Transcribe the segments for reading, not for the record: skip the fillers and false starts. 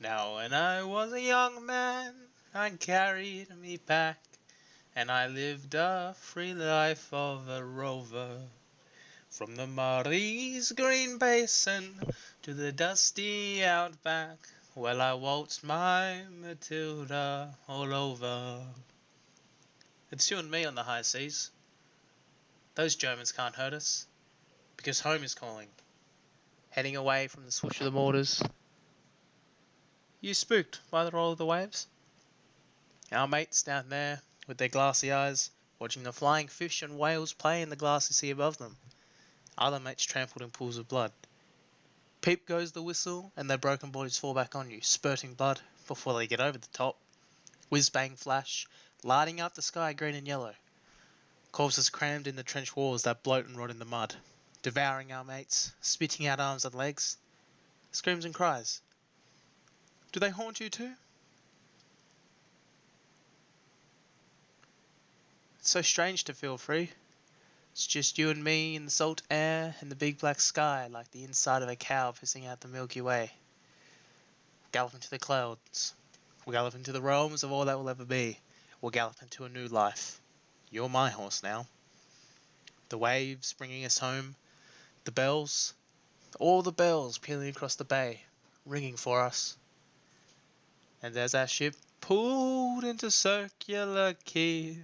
Now when I was a young man, I carried me pack, and I lived a free life of a rover. From the Murray's green basin to the dusty outback, well I waltzed my Matilda all over. It's you and me on the high seas. Those Germans can't hurt us, because home is calling. Heading away from the swoosh of the mortars. You spooked by the roll of the waves? Our mates down there, with their glassy eyes, watching the flying fish and whales play in the glassy sea above them. Other mates trampled in pools of blood. Peep goes the whistle, and their broken bodies fall back on you, spurting blood before they get over the top. Whiz bang flash, lighting up the sky green and yellow. Corpses crammed in the trench walls that bloat and rot in the mud, devouring our mates, spitting out arms and legs. Screams and cries. Do they haunt you too? It's so strange to feel free. It's just you and me in the salt air and the big black sky, like the inside of a cow pissing out the Milky Way. Gallop into the clouds. We'll gallop into the realms of all that will ever be. We'll gallop into a new life. You're my horse now. The waves bringing us home. The bells. All the bells pealing across the bay, ringing for us. And as our ship pulled into Circular Quay,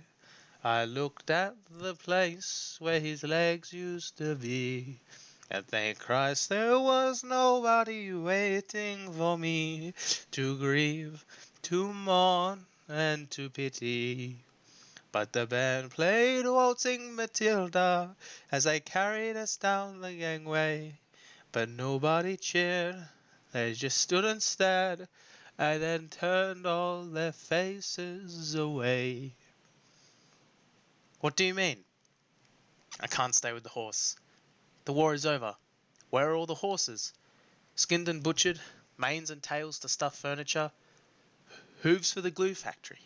I looked at the place where his legs used to be, and thank Christ there was nobody waiting for me to grieve, to mourn, and to pity. But the band played Waltzing Matilda as they carried us down the gangway, but nobody cheered, they just stood and stared, and then turned all their faces away. What do you mean? I can't stay with the horse. The war is over. Where are all the horses? Skinned and butchered, manes and tails to stuff furniture, hooves for the glue factory.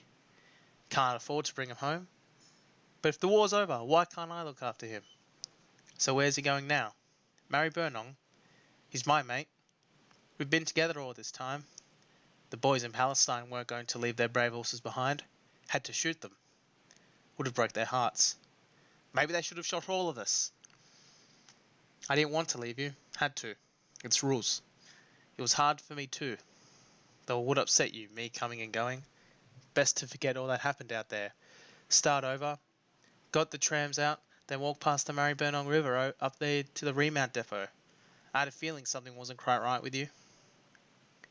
Can't afford to bring him home. But if the war's over, why can't I look after him? So where's he going now? Marry Burnong? He's my mate. We've been together all this time. The boys in Palestine weren't going to leave their brave horses behind. Had to shoot them. Would have broke their hearts. Maybe they should have shot all of us. I didn't want to leave you. Had to. It's rules. It was hard for me too. Though it would upset you, me coming and going. Best to forget all that happened out there. Start over. Got the trams out. Then walked past the Maribyrnong River up there to the remount depot. I had a feeling something wasn't quite right with you.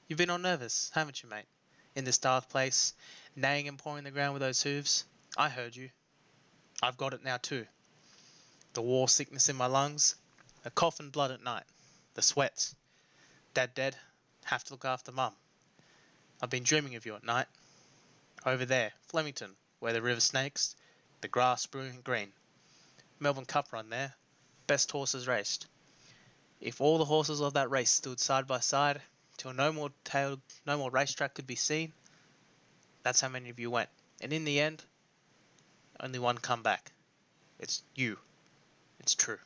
You've been all nervous, haven't you, mate? In this dark place, neighing and pawing the ground with those hooves. I heard you. I've got it now too. The war sickness in my lungs, a cough and blood at night, the sweats. Dad dead, have to look after Mum. I've been dreaming of you at night. Over there, Flemington, where the river snakes, the grass brewing green. Melbourne Cup run there, best horses raced. If all the horses of that race stood side by side, till no more racetrack could be seen, that's how many of you went. And in the end, only one come back. It's you. It's true.